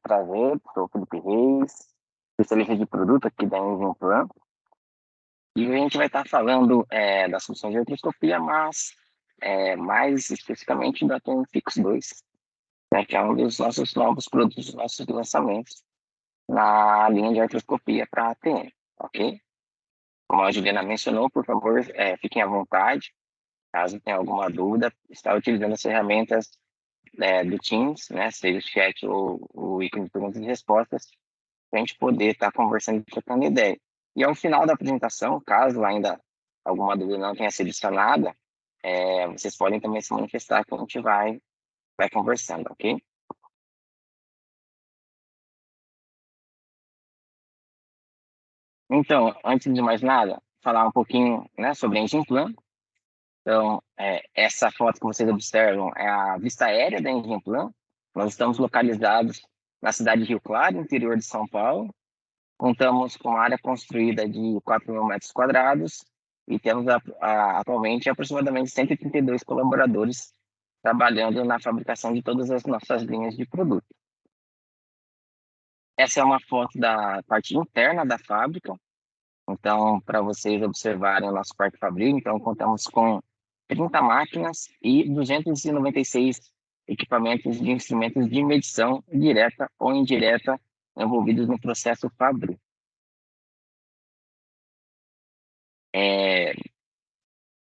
Prazer, sou Felipe Reis, especialista de produto aqui da Engimplan. E a gente vai estar falando das soluções de artroscopia, mas mais especificamente da TM Fix 2, né, que é um dos nossos novos produtos, nossos lançamentos na linha de artroscopia para ATM, ok? Como a Juliana mencionou, por favor, fiquem à vontade. Caso tenha alguma dúvida, está utilizando as ferramentas do Teams, né, seja o chat ou o ícone de perguntas e respostas, para a gente poder estar conversando e trocando ideia. E ao final da apresentação, caso ainda alguma dúvida não tenha sido sanada, vocês podem também se manifestar que a gente vai conversando, ok? Então, antes de mais nada, falar um pouquinho, né, sobre a Engimplan. Então, essa foto que vocês observam é a vista aérea da Engimplan. Nós estamos localizados na cidade de Rio Claro, interior de São Paulo. Contamos com área construída de 4.000 metros quadrados e temos atualmente aproximadamente 132 colaboradores trabalhando na fabricação de todas as nossas linhas de produto. Essa é uma foto da parte interna da fábrica. Então, para vocês observarem o nosso parque fabril, então contamos com 30 máquinas e 296 equipamentos de instrumentos de medição direta ou indireta envolvidos no processo fabril.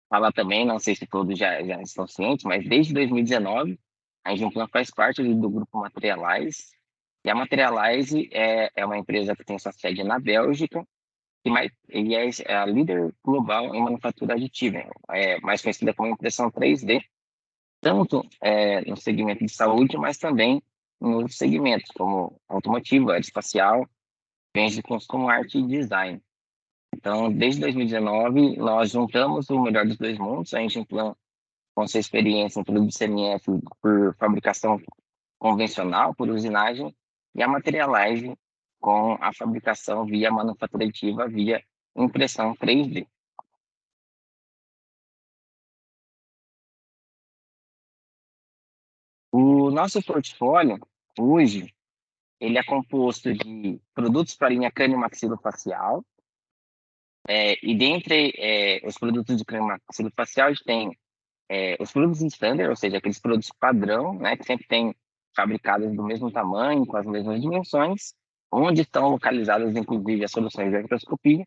Falar também, não sei se todos já estão cientes, mas desde 2019, a Engimplan faz parte do grupo Materialize, e a Materialize é uma empresa que tem sua sede na Bélgica, e é a líder global em manufatura aditiva, mais conhecida como impressão 3D, tanto no segmento de saúde, mas também em outros segmentos, como automotivo, aeroespacial, bens de consumo, arte e design. Então, desde 2019, nós juntamos o melhor dos dois mundos, a Engimplan com sua experiência em produtos CMF por fabricação convencional, por usinagem, e a Materialize com a fabricação via manufatura aditiva, via impressão 3D. O nosso portfólio, hoje, ele é composto de produtos para a linha crânio-maxilofacial, e dentre os produtos de crânio-maxilofacial, a gente tem os produtos standard, ou seja, aqueles produtos padrão, né, que sempre tem fabricados do mesmo tamanho, com as mesmas dimensões, onde estão localizadas, inclusive, as soluções de artroscopia,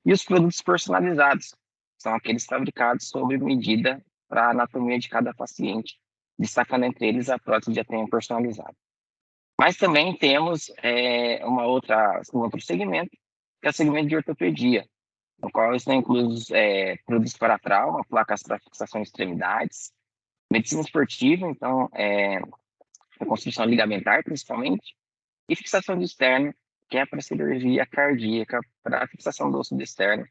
e os produtos personalizados, são aqueles fabricados sob medida para a anatomia de cada paciente, destacando entre eles a prótese de ATM personalizada. Mas também temos um outro segmento, que é o segmento de ortopedia, no qual estão inclusos produtos para trauma, placas para fixação de extremidades, medicina esportiva, então, reconstrução ligamentar, principalmente, e fixação de externo, que é para cirurgia cardíaca, para a fixação do osso do externo,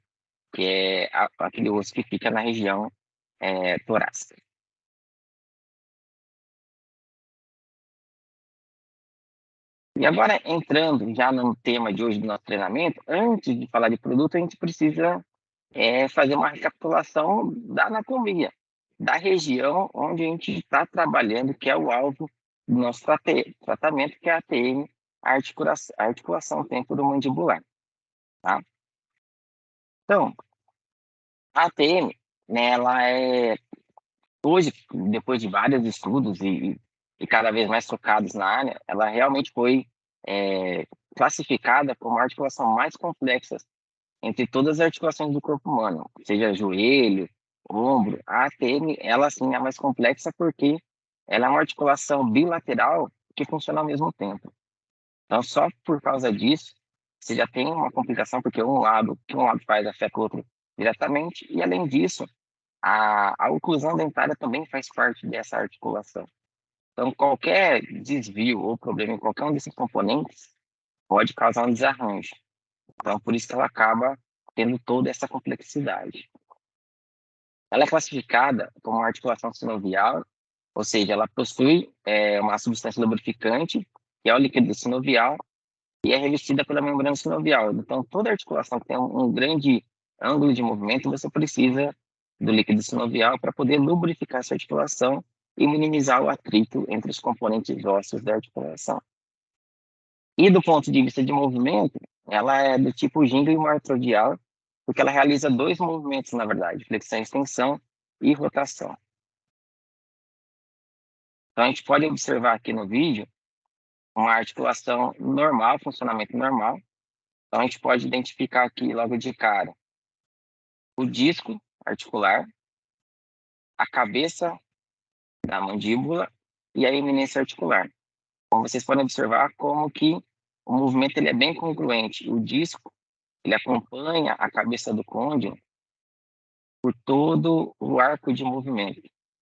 que é aquele osso que fica na região torácica. E agora, entrando já no tema de hoje do nosso treinamento, antes de falar de produto, a gente precisa fazer uma recapitulação da anatomia, da região onde a gente está trabalhando, que é o alvo do nosso tratamento, que é a ATM, a articulação temporomandibular, tá? Então, a ATM, né, ela hoje, depois de vários estudos e cada vez mais focados na área, ela realmente foi classificada como a articulação mais complexa entre todas as articulações do corpo humano, seja joelho, ombro. A ATM, ela sim é a mais complexa porque ela é uma articulação bilateral que funciona ao mesmo tempo. Então, só por causa disso, você já tem uma complicação, porque o que um lado faz afeta o outro diretamente, e além disso, a oclusão dentária também faz parte dessa articulação. Então, qualquer desvio ou problema em qualquer um desses componentes pode causar um desarranjo. Então, por isso que ela acaba tendo toda essa complexidade. Ela é classificada como uma articulação sinovial, ou seja, ela possui uma substância lubrificante, que é o líquido sinovial, e é revestida pela membrana sinovial. Então, toda articulação que tem um grande ângulo de movimento, você precisa do líquido sinovial para poder lubrificar essa articulação e minimizar o atrito entre os componentes ósseos da articulação. E do ponto de vista de movimento, ela é do tipo gínglio-martroedial, porque ela realiza dois movimentos, na verdade, flexão e extensão e rotação. Então, a gente pode observar aqui no vídeo uma articulação normal, funcionamento normal. Então, a gente pode identificar aqui logo de cara o disco articular, a cabeça da mandíbula e a eminência articular. Então, vocês podem observar como que o movimento ele é bem congruente. O disco ele acompanha a cabeça do côndilo por todo o arco de movimento,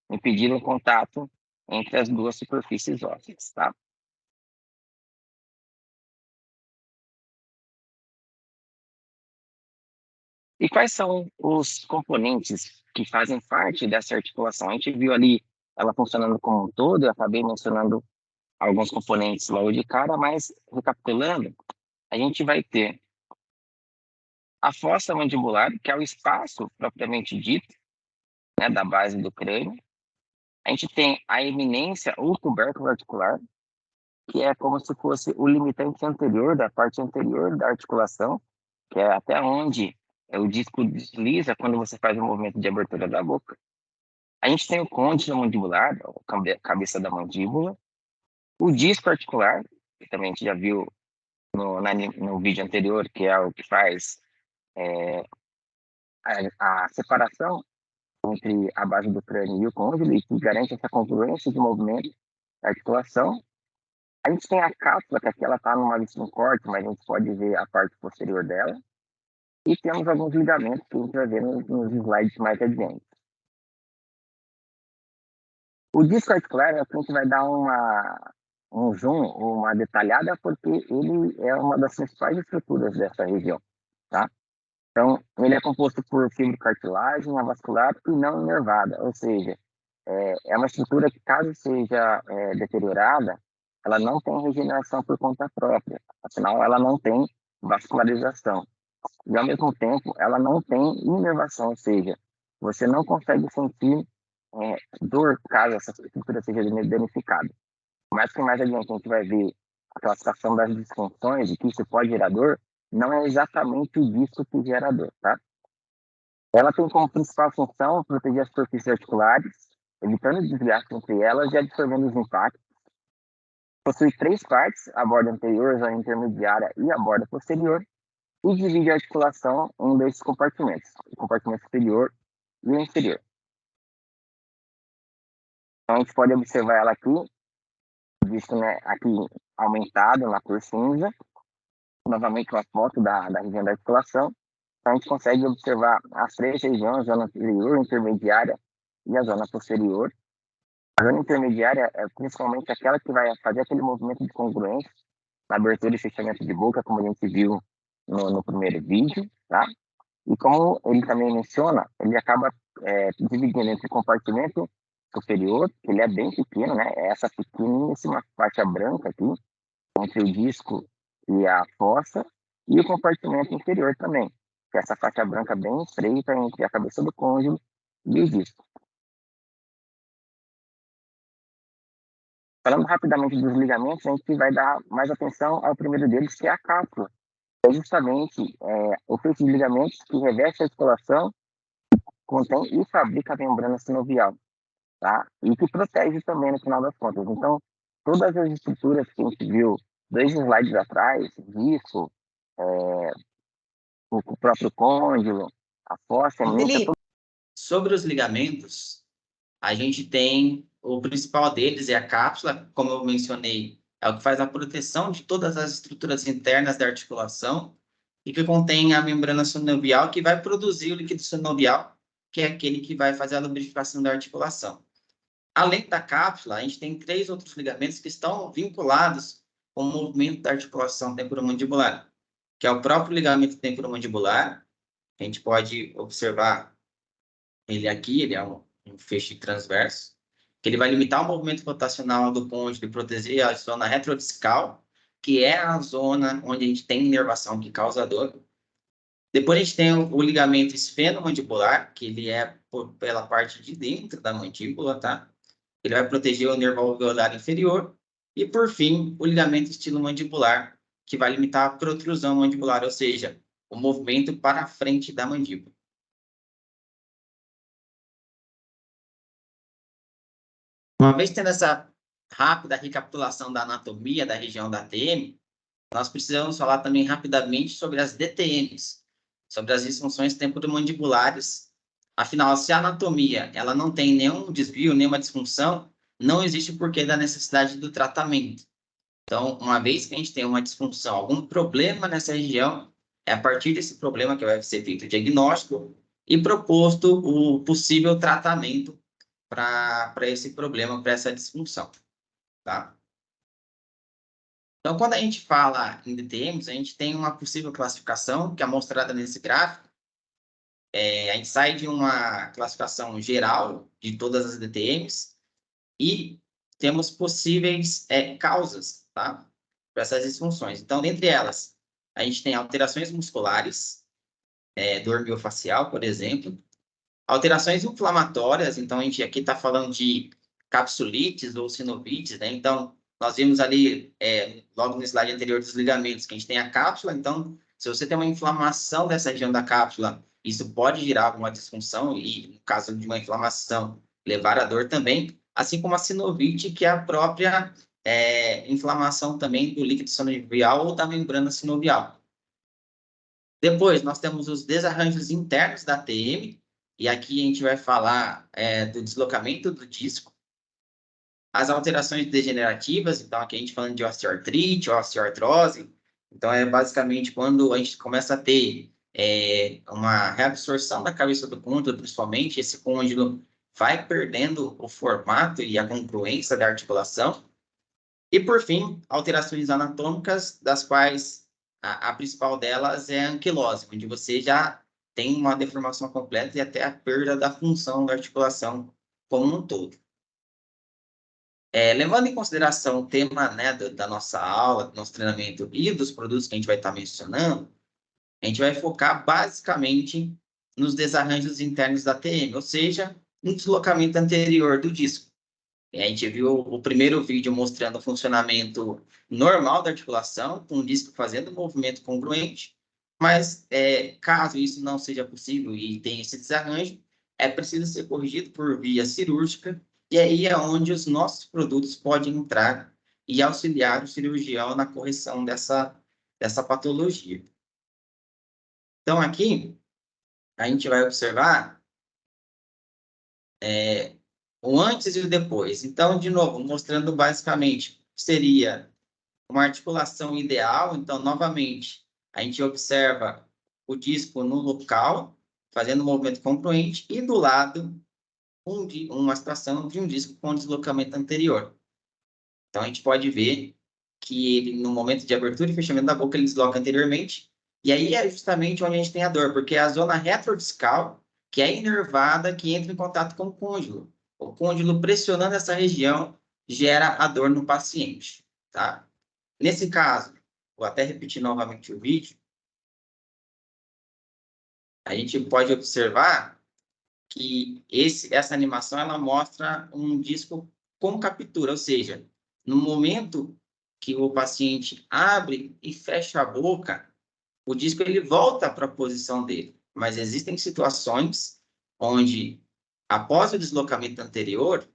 impedindo o contato entre as duas superfícies ósseas, tá? E quais são os componentes que fazem parte dessa articulação? A gente viu ali ela funcionando como um todo, eu acabei mencionando alguns componentes logo de cara, mas recapitulando, a gente vai ter a fossa mandibular, que é o espaço propriamente dito, né, da base do crânio. A gente tem a eminência ou tubérculo articular, que é como se fosse o limitante anterior da parte anterior da articulação, que é até onde o disco desliza quando você faz o movimento de abertura da boca. A gente tem o côndilo mandibular, a cabeça da mandíbula, o disco articular, que também a gente já viu no vídeo anterior, que é o que faz a separação entre a base do crânio e o côndilo e que garante essa congruência de movimento da articulação. A gente tem a cápsula, que aqui ela está numa vista no corte, mas a gente pode ver a parte posterior dela. E temos alguns ligamentos que a gente vai ver nos slides mais adiante. O disco articular é o que a gente vai dar um zoom, uma detalhada, porque ele é uma das principais estruturas dessa região, tá? Então, ele é composto por fibrocartilagem avascular e não inervada, ou seja, é uma estrutura que, caso seja deteriorada, ela não tem regeneração por conta própria, afinal, ela não tem vascularização. E, ao mesmo tempo, ela não tem inervação, ou seja, você não consegue sentir dor caso essa estrutura seja danificada. Mas que mais adiante a gente vai ver a classificação das disfunções e que isso pode gerar dor, não é exatamente isso que gera dor, tá? Ela tem como principal função proteger as superfícies articulares, evitando o desgaste entre elas e absorvendo os impactos. Possui três partes, a borda anterior, a zona intermediária e a borda posterior, e divide a articulação em dois compartimentos, o compartimento superior e o inferior. Então, a gente pode observar ela aqui, visto, né, aqui aumentado na cor cinza, novamente uma foto da região da articulação. Então, a gente consegue observar as três regiões, a zona anterior, intermediária e a zona posterior. A zona intermediária é principalmente aquela que vai fazer aquele movimento de congruência na abertura e fechamento de boca, como a gente viu no primeiro vídeo, tá? E como ele também menciona, ele acaba dividindo entre o compartimento superior, que ele é bem pequeno, né? É essa pequeníssima faixa branca aqui, entre o disco e a fossa, e o compartimento inferior também, que é essa faixa branca bem estreita entre a cabeça do côndilo e o disco. Falando rapidamente dos ligamentos, a gente vai dar mais atenção ao primeiro deles, que é a cápsula. É justamente o feixe de ligamentos que reveste a articulação, contém e fabrica a membrana sinovial, tá? E que protege também no final das contas. Então, todas as estruturas que a gente viu 2 slides atrás, disco, o próprio côndilo, a fossa, a eminência, Felipe, sobre os ligamentos, a gente tem o principal deles é a cápsula, como eu mencionei, é o que faz a proteção de todas as estruturas internas da articulação e que contém a membrana sinovial que vai produzir o líquido sinovial, que é aquele que vai fazer a lubrificação da articulação. Além da cápsula, a gente tem 3 outros ligamentos que estão vinculados com o movimento da articulação temporomandibular, que é o próprio ligamento temporomandibular, que a gente pode observar ele aqui, ele é um feixe transverso, que ele vai limitar o movimento rotacional do côndilo e proteger a zona retrodiscal, que é a zona onde a gente tem inervação que causa dor. Depois a gente tem o ligamento esfenomandibular, que ele é pela parte de dentro da mandíbula, tá? Ele vai proteger o nervo alveolar inferior. E, por fim, o ligamento estilomandibular, que vai limitar a protrusão mandibular, ou seja, o movimento para a frente da mandíbula. Uma vez tendo essa rápida recapitulação da anatomia da região da ATM, nós precisamos falar também rapidamente sobre as DTMs, sobre as disfunções temporomandibulares. Afinal, se a anatomia ela não tem nenhum desvio, nenhuma disfunção, não existe o porquê da necessidade do tratamento. Então, uma vez que a gente tem uma disfunção, algum problema nessa região, é a partir desse problema que vai ser feito o diagnóstico e proposto o possível tratamento para esse problema, para essa disfunção, tá? Então, quando a gente fala em DTMs, a gente tem uma possível classificação, que é mostrada nesse gráfico. A gente sai de uma classificação geral de todas as DTMs e temos possíveis causas, tá? Para essas disfunções. Então, dentre elas, a gente tem alterações musculares, dor miofascial, por exemplo, alterações inflamatórias, então a gente aqui está falando de capsulites ou sinovites, né? Então, nós vimos ali, logo no slide anterior dos ligamentos, que a gente tem a cápsula, então, se você tem uma inflamação dessa região da cápsula, isso pode gerar alguma disfunção e, no caso de uma inflamação, levar a dor também, assim como a sinovite, que é a própria inflamação também do líquido sinovial ou da membrana sinovial. Depois, nós temos os desarranjos internos da TM, e aqui a gente vai falar do deslocamento do disco, as alterações degenerativas, então aqui a gente falando de osteoartrite, osteoartrose, então é basicamente quando a gente começa a ter uma reabsorção da cabeça do côndilo, principalmente, esse côndilo vai perdendo o formato e a congruência da articulação. E, por fim, alterações anatômicas, das quais a principal delas é a anquilose, onde você já tem uma deformação completa e até a perda da função da articulação como um todo. Levando em consideração o tema, né, da nossa aula, do nosso treinamento e dos produtos que a gente vai estar mencionando, a gente vai focar basicamente nos desarranjos internos da TM, ou seja, no deslocamento anterior do disco. A gente viu o primeiro vídeo mostrando o funcionamento normal da articulação, com o disco fazendo um movimento congruente, mas caso isso não seja possível e tenha esse desarranjo, é preciso ser corrigido por via cirúrgica, e aí é onde os nossos produtos podem entrar e auxiliar o cirurgião na correção dessa patologia. Então, aqui, a gente vai observar o antes e o depois. Então, de novo, mostrando basicamente seria uma articulação ideal. Então, novamente, a gente observa o disco no local, fazendo um movimento congruente, e do lado, uma situação de um disco com deslocamento anterior. Então, a gente pode ver que ele, no momento de abertura e fechamento da boca, ele desloca anteriormente, e aí é justamente onde a gente tem a dor, porque é a zona retrodiscal, que é inervada, que entra em contato com o côndilo. O côndilo pressionando essa região gera a dor no paciente, tá? Nesse caso, vou até repetir novamente o vídeo, a gente pode observar que essa animação ela mostra um disco com captura, ou seja, no momento que o paciente abre e fecha a boca, o disco ele volta para a posição dele. Mas existem situações onde, após o deslocamento anterior,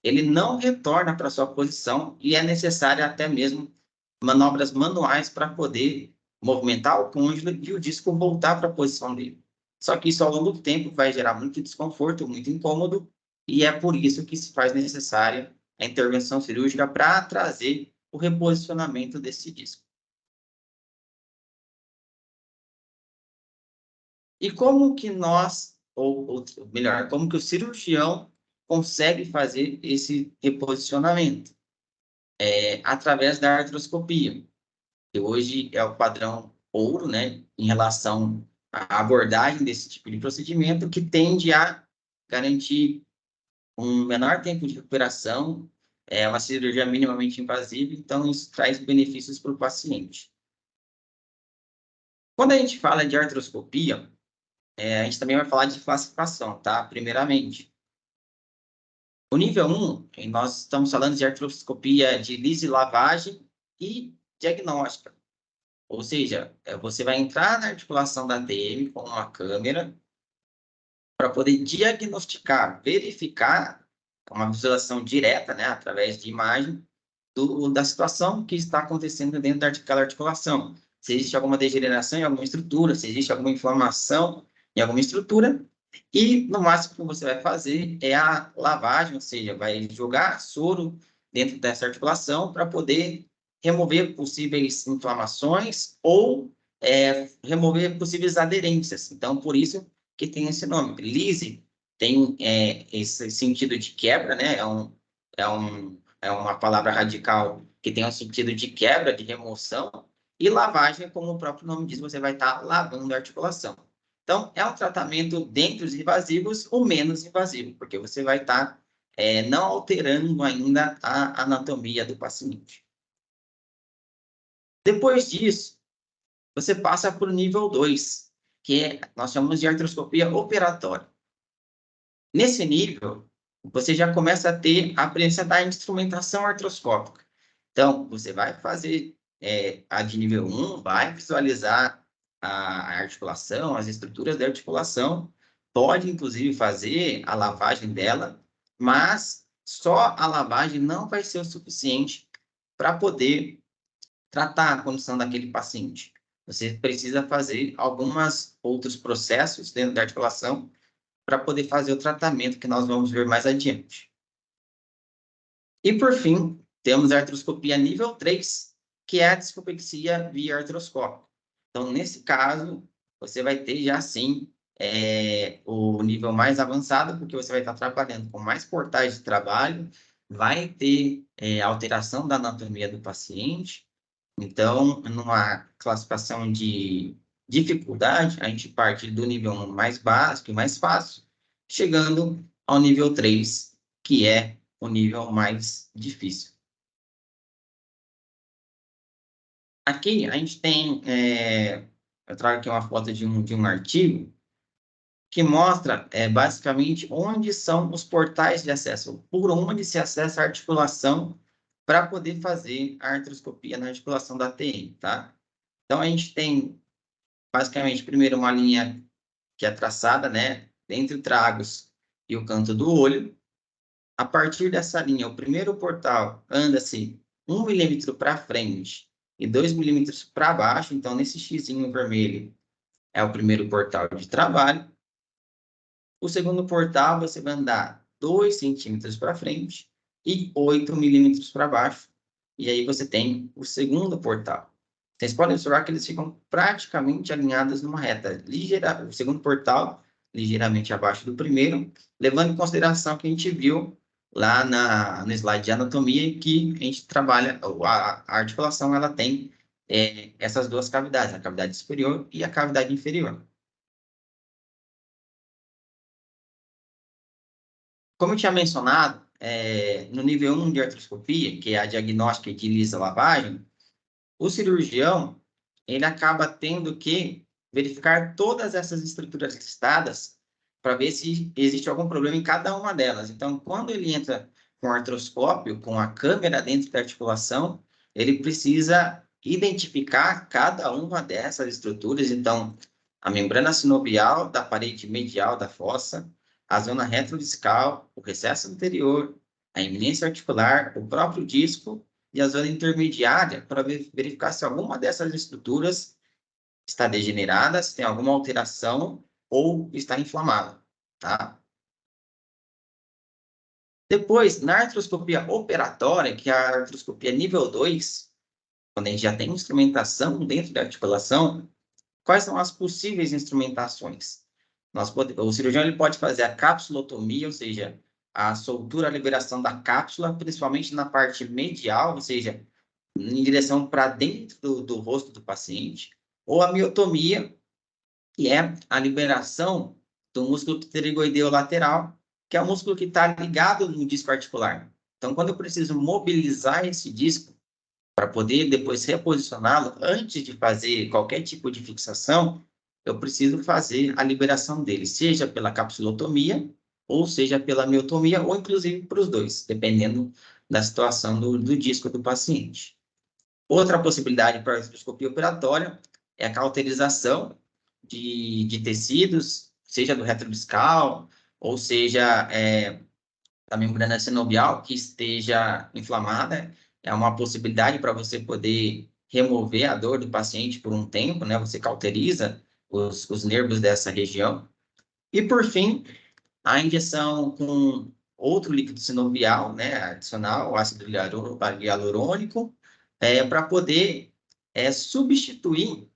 ele não retorna para sua posição e é necessário até mesmo manobras manuais para poder movimentar o côndilo e o disco voltar para a posição dele. Só que isso, ao longo do tempo, vai gerar muito desconforto, muito incômodo, e é por isso que se faz necessária a intervenção cirúrgica para trazer o reposicionamento desse disco. E como que nós, ou melhor, como que o cirurgião consegue fazer esse reposicionamento? Através da artroscopia, que hoje é o padrão ouro, né, em relação à abordagem desse tipo de procedimento, que tende a garantir um menor tempo de recuperação, uma cirurgia minimamente invasiva, então isso traz benefícios para o paciente. Quando a gente fala de artroscopia, a gente também vai falar de classificação, tá? Primeiramente, o nível 1, nós estamos falando de artroscopia de lise lavagem e diagnóstica. Ou seja, você vai entrar na articulação da ATM com uma câmera para poder diagnosticar, verificar uma visualização direta, né, através de imagem, da situação que está acontecendo dentro daquela articulação. Se existe alguma degeneração em alguma estrutura, se existe alguma inflamação em alguma estrutura, e no máximo que você vai fazer é a lavagem, ou seja, vai jogar soro dentro dessa articulação para poder remover possíveis inflamações ou remover possíveis aderências. Então, por isso que tem esse nome. Lise tem esse sentido de quebra, né? É uma palavra radical que tem um sentido de quebra, de remoção, e lavagem, como o próprio nome diz, você vai estar lavando a articulação. Então, é um tratamento dentre os invasivos, o menos invasivo, porque você vai estar não alterando ainda a anatomia do paciente. Depois disso, você passa para o nível 2, que nós chamamos de artroscopia operatória. Nesse nível, você já começa a ter a presença da instrumentação artroscópica. Então, você vai fazer a de nível 1, vai visualizar a articulação, as estruturas da articulação, pode, inclusive, fazer a lavagem dela, mas só a lavagem não vai ser o suficiente para poder tratar a condição daquele paciente. Você precisa fazer alguns outros processos dentro da articulação para poder fazer o tratamento que nós vamos ver mais adiante. E, por fim, temos a artroscopia nível 3, que é a discopexia via artroscópio. Então, nesse caso, você vai ter já, sim, o nível mais avançado, porque você vai estar trabalhando com mais portais de trabalho, vai ter alteração da anatomia do paciente. Então, numa classificação de dificuldade, a gente parte do nível 1 mais básico e mais fácil, chegando ao nível 3, que é o nível mais difícil. Aqui a gente tem, eu trago aqui uma foto de um artigo que mostra basicamente onde são os portais de acesso, por onde se acessa a articulação para poder fazer a artroscopia na articulação da TM, tá? Então, a gente tem basicamente, primeiro, uma linha que é traçada, né, entre o tragus e o canto do olho. A partir dessa linha, o primeiro portal anda-se 1 milímetro para frente e 2 milímetros para baixo. Então, nesse xizinho vermelho é o primeiro portal de trabalho. O segundo portal, você vai andar 2 centímetros para frente e 8 milímetros para baixo. E aí você tem o segundo portal. Vocês podem observar que eles ficam praticamente alinhados numa reta. O segundo portal, ligeiramente abaixo do primeiro, levando em consideração que a gente viu lá no slide de anatomia, que a gente trabalha, a articulação, ela tem essas duas cavidades, a cavidade superior e a cavidade inferior. Como eu tinha mencionado, no nível 1 de artroscopia, que é a diagnóstica de lisa-lavagem, o cirurgião ele acaba tendo que verificar todas essas estruturas listadas para ver se existe algum problema em cada uma delas. Então, quando ele entra com o artroscópio, com a câmera dentro da articulação, ele precisa identificar cada uma dessas estruturas. Então, a membrana sinovial da parede medial da fossa, a zona retrodiscal, o recesso anterior, a eminência articular, o próprio disco e a zona intermediária para verificar se alguma dessas estruturas está degenerada, se tem alguma alteração ou está inflamada, tá? Depois, na artroscopia operatória, que é a artroscopia nível 2, quando a gente já tem instrumentação dentro da articulação, quais são as possíveis instrumentações? O cirurgião ele pode fazer a capsulotomia, ou seja, a soltura, a liberação da cápsula, principalmente na parte medial, ou seja, em direção para dentro do rosto do paciente, ou a miotomia, que é a liberação do músculo pterigoideu lateral, que é o músculo que está ligado no disco articular. Então, quando eu preciso mobilizar esse disco para poder depois reposicioná-lo, antes de fazer qualquer tipo de fixação, eu preciso fazer a liberação dele, seja pela capsulotomia, ou seja pela miotomia, ou inclusive para os dois, dependendo da situação do disco do paciente. Outra possibilidade para a artroscopia operatória é a cauterização de tecidos, seja do retrodiscal, ou seja, da membrana sinovial que esteja inflamada. É uma possibilidade para você poder remover a dor do paciente por um tempo, né? Você cauteriza os nervos dessa região. E, por fim, a injeção com outro líquido sinovial, né, adicional, o ácido hialurônico, para poder substituir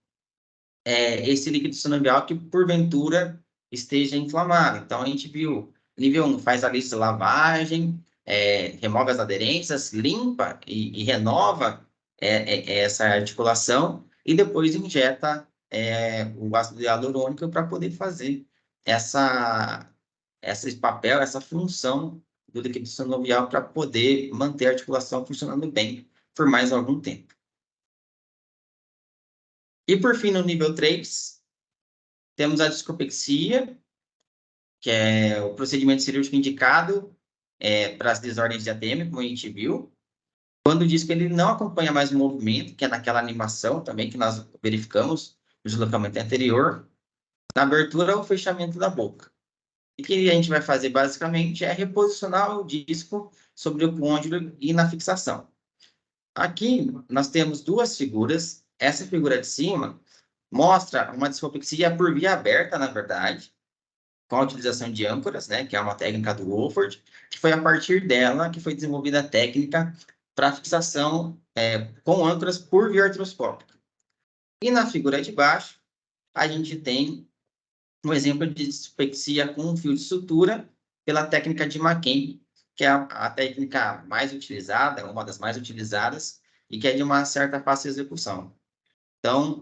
esse líquido sinovial que, porventura, esteja inflamado. Então, a gente viu, nível 1, faz a lista de lavagem, remove as aderências, limpa e renova essa articulação, e depois injeta o ácido hialurônico para poder fazer esse papel, essa função do líquido sinovial para poder manter a articulação funcionando bem por mais algum tempo. E, por fim, no nível 3, temos a discopexia, que é o procedimento cirúrgico indicado para as desordens de ATM, como a gente viu, quando diz que ele não acompanha mais o movimento, que é naquela animação também que nós verificamos no deslocamento anterior, na abertura ou fechamento da boca. E o que a gente vai fazer, basicamente, é reposicionar o disco sobre o côndilo e na fixação. Aqui, nós temos duas figuras. Essa figura de cima mostra uma disfopexia por via aberta, na verdade, com a utilização de âncoras, né, que é uma técnica do Wolford, que foi a partir dela que foi desenvolvida a técnica para fixação com âncoras por via artroscópica. E na figura de baixo, a gente tem um exemplo de dispexia com um fio de sutura pela técnica de McKenzie, que é a técnica mais utilizada, uma das mais utilizadas, e que é de uma certa fácil execução. Então,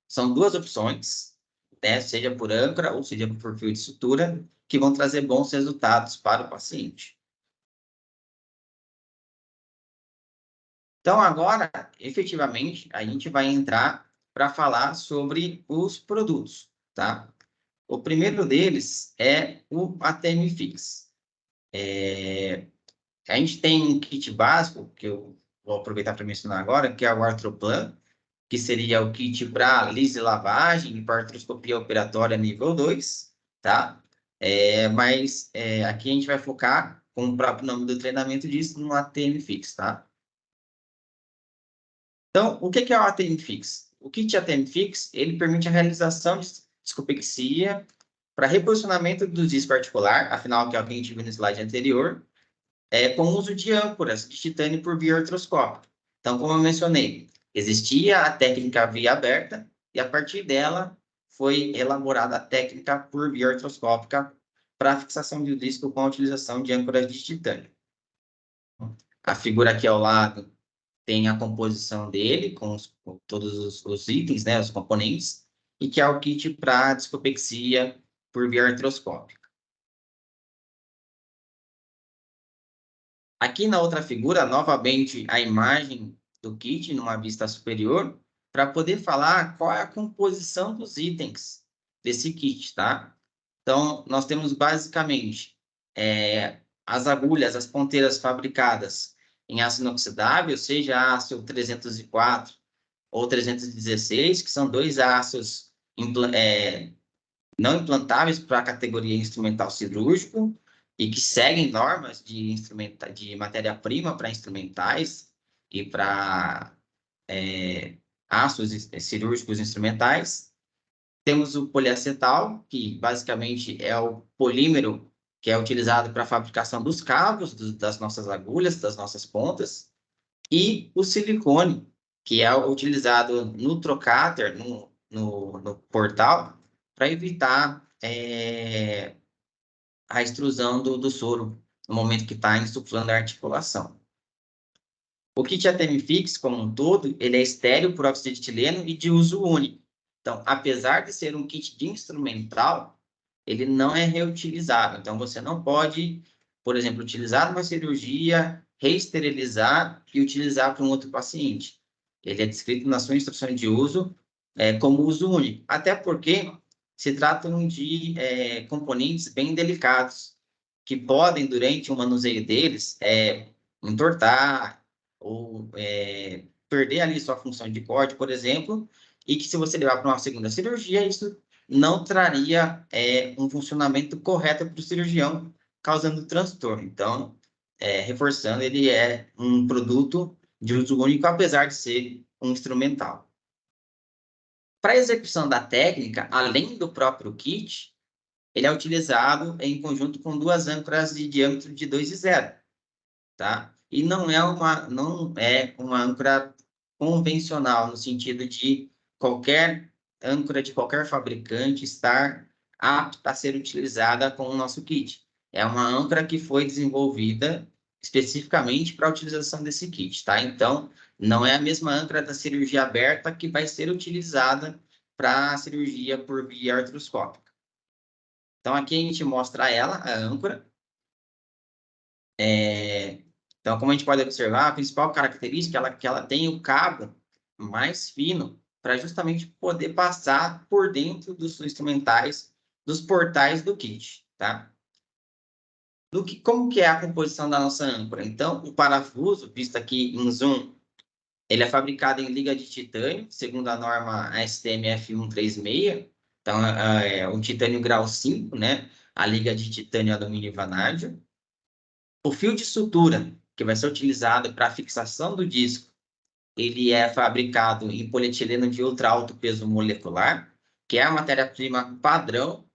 são duas opções, né, seja por âncora ou seja por fio de sutura, que vão trazer bons resultados para o paciente. Então, agora, efetivamente, a gente vai entrar para falar sobre os produtos, tá? O primeiro deles é o ATM Fix. A gente tem um kit básico, que eu vou aproveitar para mencionar agora, que é o Arthroplan, que seria o kit para lise e lavagem e para artroscopia operatória nível 2, tá? Mas aqui a gente vai focar, como o próprio nome do treinamento diz, no ATM Fix, tá? Então, o que é o ATM Fix? O kit ATM Fix, ele permite a realização de discopexia para reposicionamento do disco articular, afinal, que é o que a gente viu no slide anterior, com o uso de âncoras de titânio por via artroscópica. Então, como eu mencionei, existia a técnica via aberta e, a partir dela, foi elaborada a técnica por via artroscópica para a fixação do disco com a utilização de âncoras de titânio. A figura aqui ao lado tem a composição dele, com todos os itens, né, os componentes, e que é o kit para discopexia por via artroscópica. Aqui na outra figura, novamente, a imagem do kit numa vista superior, para poder falar qual é a composição dos itens desse kit, tá? Então, nós temos basicamente as agulhas, as ponteiras fabricadas em aço inoxidável, seja aço 304 ou 316, que são dois aços não implantáveis para a categoria instrumental cirúrgico e que seguem normas de matéria-prima para instrumentais e para aços cirúrgicos instrumentais. Temos o poliacetal, que basicamente é o polímero que é utilizado para a fabricação dos cabos, das nossas agulhas, das nossas pontas, e o silicone, que é utilizado no trocáter, no portal, para evitar a extrusão do soro no momento que está insuflando a articulação. O kit ATM Fix, como um todo, ele é estéril por óxido de etileno e de uso único. Então, apesar de ser um kit de instrumental, ele não é reutilizável. Então, você não pode, por exemplo, utilizar numa cirurgia, reesterilizar e utilizar para um outro paciente. Ele é descrito na sua instrução de uso como uso único. Até porque se tratam de componentes bem delicados, que podem, durante o manuseio deles, entortar ou perder ali sua função de corte, por exemplo, e que se você levar para uma segunda cirurgia, isso não traria um funcionamento correto para o cirurgião, causando transtorno. Então, reforçando, ele é um produto de uso único, apesar de ser um instrumental. Para a execução da técnica, além do próprio kit, ele é utilizado em conjunto com duas âncoras de diâmetro de 2,0, tá? E não é uma âncora convencional, no sentido de qualquer âncora de qualquer fabricante estar apta a ser utilizada com o nosso kit. É uma âncora que foi desenvolvida especificamente para a utilização desse kit, tá? Então, não é a mesma âncora da cirurgia aberta que vai ser utilizada para a cirurgia por via artroscópica. Então, aqui a gente mostra ela, a âncora. Então, como a gente pode observar, a principal característica é que ela tem o cabo mais fino para justamente poder passar por dentro dos instrumentais, dos portais do kit, tá? Como que é a composição da nossa âncora? Então, o parafuso, visto aqui em zoom, ele é fabricado em liga de titânio, segundo a norma STMF 136. Então, é um titânio grau 5, né? A liga de titânio alumínio e vanádio. O fio de sutura, que vai ser utilizado para a fixação do disco, ele é fabricado em polietileno de ultra alto peso molecular, que é a matéria-prima padrão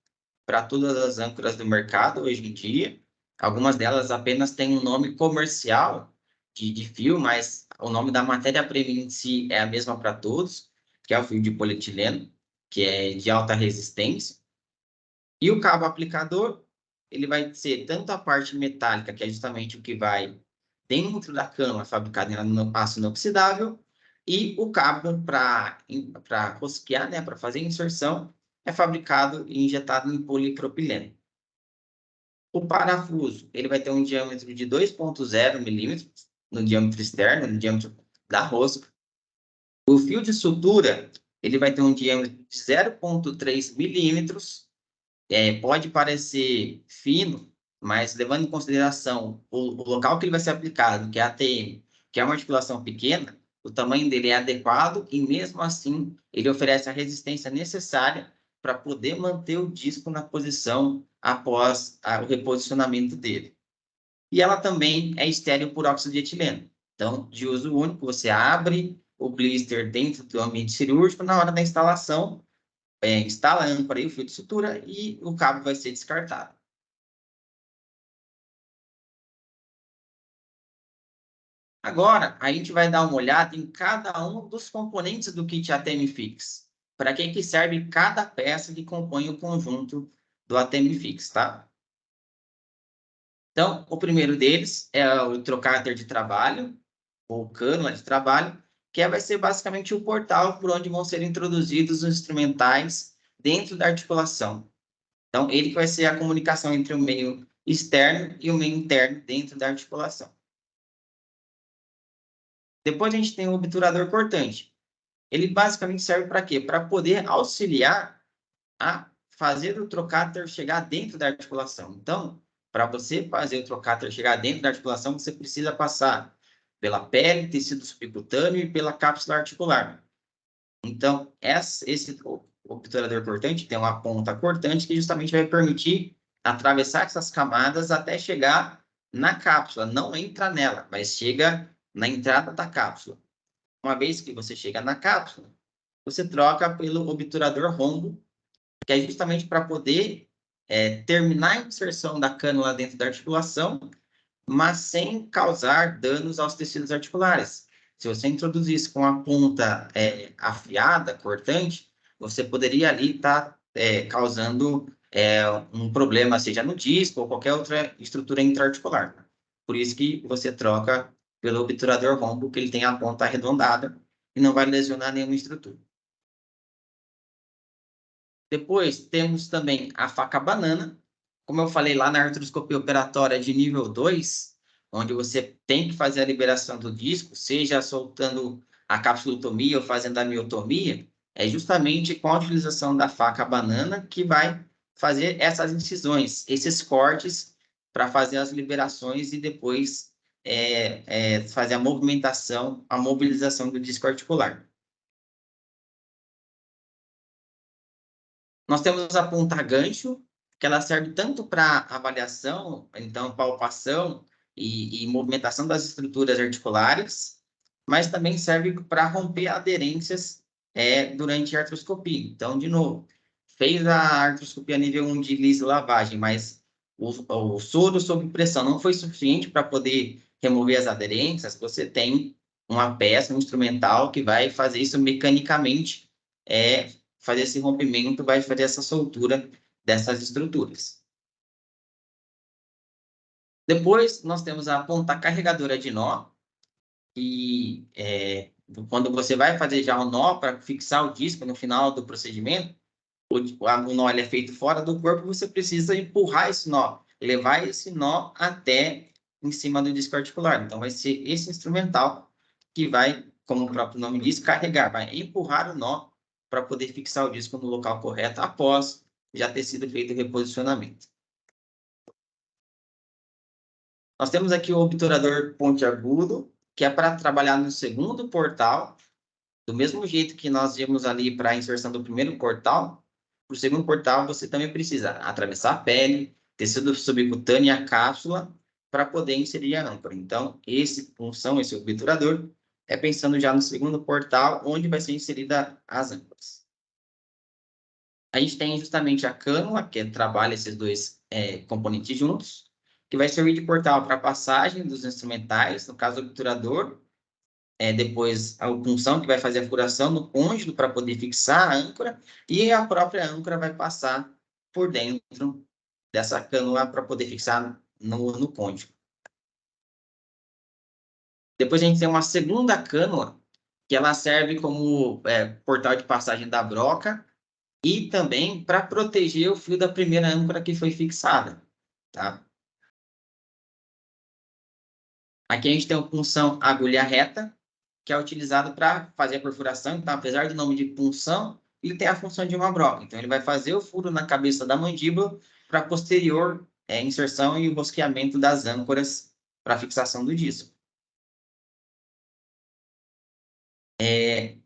para todas as âncoras do mercado hoje em dia. Algumas delas apenas têm um nome comercial de fio, mas o nome da matéria-prima em si é a mesma para todos, que é o fio de polietileno, que é de alta resistência. E o cabo aplicador, ele vai ser tanto a parte metálica, que é justamente o que vai dentro da cânula fabricada em aço inoxidável, e o cabo para rosquear, né, para fazer a inserção, é fabricado e injetado em polipropileno. O parafuso, ele vai ter um diâmetro de 2,0 milímetros no diâmetro externo, no diâmetro da rosca. O fio de sutura, ele vai ter um diâmetro de 0,3 milímetros. Pode parecer fino, mas levando em consideração o local que ele vai ser aplicado, que é a ATM, que é uma articulação pequena, o tamanho dele é adequado e, mesmo assim, ele oferece a resistência necessária para poder manter o disco na posição após o reposicionamento dele. E ela também é estéril por óxido de etileno. Então, de uso único, você abre o blister dentro do ambiente cirúrgico, na hora da instalação, instala a âncora e o fio de sutura e o cabo vai ser descartado. Agora, a gente vai dar uma olhada em cada um dos componentes do kit ATM Fix. Para que serve cada peça que compõe o conjunto do ATM Fix, tá? Então, o primeiro deles é o trocáter de trabalho, ou cânula de trabalho, que vai ser basicamente o portal por onde vão ser introduzidos os instrumentais dentro da articulação. Então, ele que vai ser a comunicação entre o meio externo e o meio interno dentro da articulação. Depois a gente tem o obturador cortante. Ele basicamente serve para quê? Para poder auxiliar a fazer o trocáter chegar dentro da articulação. Então, para você fazer o trocáter chegar dentro da articulação, você precisa passar pela pele, tecido subcutâneo e pela cápsula articular. Então, esse obturador cortante tem uma ponta cortante que justamente vai permitir atravessar essas camadas até chegar na cápsula. Não entra nela, mas chega na entrada da cápsula. Uma vez que você chega na cápsula, você troca pelo obturador rombo, que é justamente para poder terminar a inserção da cânula dentro da articulação, mas sem causar danos aos tecidos articulares. Se você introduzisse com a ponta afiada, cortante, você poderia ali estar causando um problema, seja no disco ou qualquer outra estrutura intraarticular. Por isso que você troca pelo obturador rombo, que ele tem a ponta arredondada e não vai lesionar nenhuma estrutura. Depois, temos também a faca banana. Como eu falei lá na artroscopia operatória de nível 2, onde você tem que fazer a liberação do disco, seja soltando a capsulotomia ou fazendo a miotomia, é justamente com a utilização da faca banana que vai fazer essas incisões, esses cortes, para fazer as liberações e depois fazer a movimentação, a mobilização do disco articular. Nós temos a ponta gancho, que ela serve tanto para avaliação, então palpação e movimentação das estruturas articulares, mas também serve para romper aderências durante a artroscopia. Então, de novo, fez a artroscopia nível 1 de lise lavagem, mas o soro sob pressão não foi suficiente para poder remover as aderências, você tem uma peça, um instrumental que vai fazer isso mecanicamente, fazer esse rompimento, vai fazer essa soltura dessas estruturas. Depois, nós temos a ponta carregadora de nó, e quando você vai fazer já o nó para fixar o disco no final do procedimento, o nó ele é feito fora do corpo, você precisa empurrar esse nó, levar esse nó até em cima do disco articular. Então, vai ser esse instrumental que vai, como o próprio nome diz, carregar, vai empurrar o nó para poder fixar o disco no local correto após já ter sido feito o reposicionamento. Nós temos aqui o obturador pontiagudo, que é para trabalhar no segundo portal, do mesmo jeito que nós vimos ali para a inserção do primeiro portal. Para o segundo portal, você também precisa atravessar a pele, tecido subcutâneo e a cápsula para poder inserir a âncora. Então, esse obturador, é pensando já no segundo portal, onde vai ser inserida as âncoras. A gente tem justamente a cânula, que trabalha esses dois componentes juntos, que vai servir de portal para a passagem dos instrumentais, no caso, o obturador, depois a punção, que vai fazer a furação no côndilo para poder fixar a âncora, e a própria âncora vai passar por dentro dessa cânula para poder fixar no côndilo. Depois a gente tem uma segunda cânula, que ela serve como portal de passagem da broca e também para proteger o fio da primeira âncora que foi fixada, tá? Aqui a gente tem a punção agulha reta, que é utilizado para fazer a perfuração. Então, apesar do nome de punção, ele tem a função de uma broca. Então, ele vai fazer o furo na cabeça da mandíbula para posterior inserção e o rosqueamento das âncoras para fixação do disco.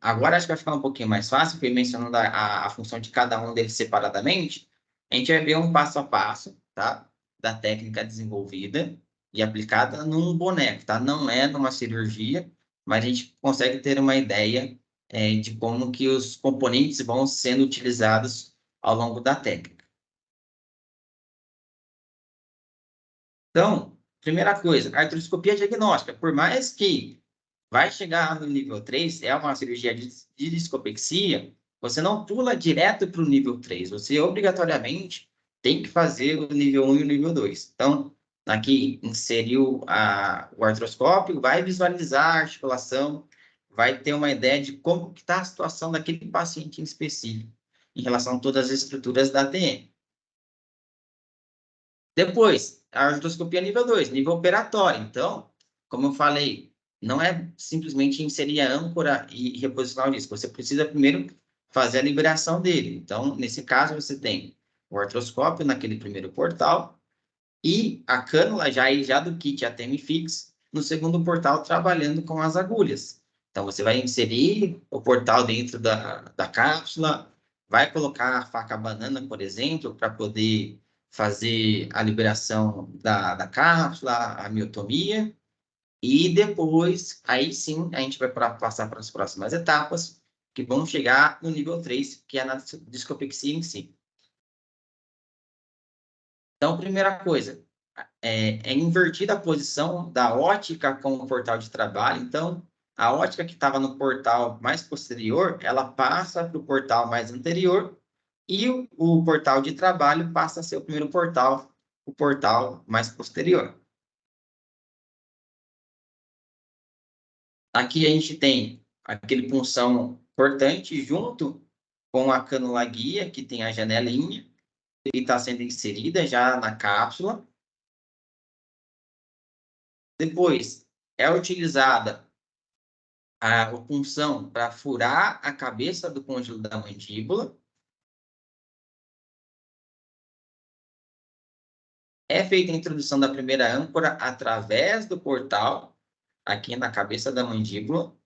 Agora, acho que vai ficar um pouquinho mais fácil, fui mencionando a função de cada um deles separadamente. A gente vai ver um passo a passo, tá? Da técnica desenvolvida e aplicada num boneco, tá? Não é numa cirurgia, mas a gente consegue ter uma ideia de como que os componentes vão sendo utilizados ao longo da técnica. Então, primeira coisa, artroscopia diagnóstica. Por mais que vai chegar no nível 3, é uma cirurgia de discopexia, você não pula direto para o nível 3, você obrigatoriamente tem que fazer o nível 1 e o nível 2. Então, aqui inseriu o artroscópio, vai visualizar a articulação, vai ter uma ideia de como está a situação daquele paciente em específico, em relação a todas as estruturas da ATM. Depois, a artroscopia nível 2, nível operatório. Então, como eu falei, não é simplesmente inserir a âncora e reposicionar o disco. Você precisa primeiro fazer a liberação dele. Então, nesse caso, você tem o artroscópio naquele primeiro portal e a cânula já do kit ATM Fix no segundo portal, trabalhando com as agulhas. Então, você vai inserir o portal dentro da cápsula, vai colocar a faca banana, por exemplo, para poder fazer a liberação da cápsula, a miotomia, e depois, aí sim, a gente vai passar para as próximas etapas, que vão chegar no nível 3, que é na discopexia em si. Então, primeira coisa, é invertida a posição da ótica com o portal de trabalho. Então, a ótica que estava no portal mais posterior, ela passa para o portal mais anterior, e o portal de trabalho passa a ser o primeiro portal, o portal mais posterior. Aqui a gente tem aquele punção cortante junto com a cânula guia, que tem a janelinha, e está sendo inserida já na cápsula. Depois, é utilizada a punção para furar a cabeça do côndilo da mandíbula. É feita a introdução da primeira âncora através do portal, aqui na cabeça da mandíbula.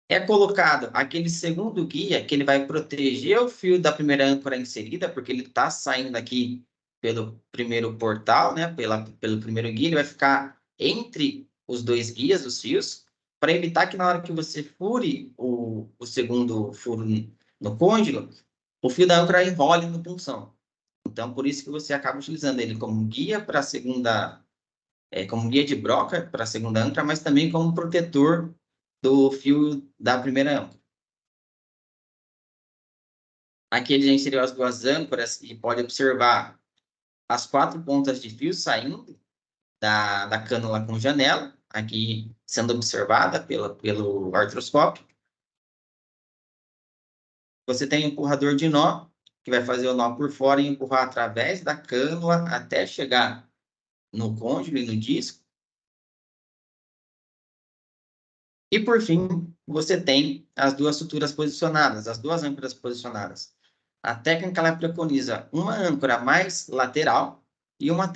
É colocado aquele segundo guia, que ele vai proteger o fio da primeira âncora inserida, porque ele está saindo aqui pelo primeiro portal, né? Pelo primeiro guia, ele vai ficar entre os dois guias, os fios, para evitar que na hora que você fure o segundo furo no côndilo, o fio da âncora enrole no punção. Então, por isso que você acaba utilizando ele como guia para a segunda, como guia de broca para a segunda âncora, mas também como protetor do fio da primeira âncora. Aqui ele já inseriu as duas âncoras e pode observar as 4 pontas de fio saindo da cânula com janela, aqui sendo observada pelo artroscópio. Você tem um empurrador de nó, que vai fazer o nó por fora e empurrar através da cânula até chegar no côndilo e no disco. E, por fim, você tem as duas suturas posicionadas, as duas âncoras posicionadas. A técnica ela preconiza uma âncora mais lateral e uma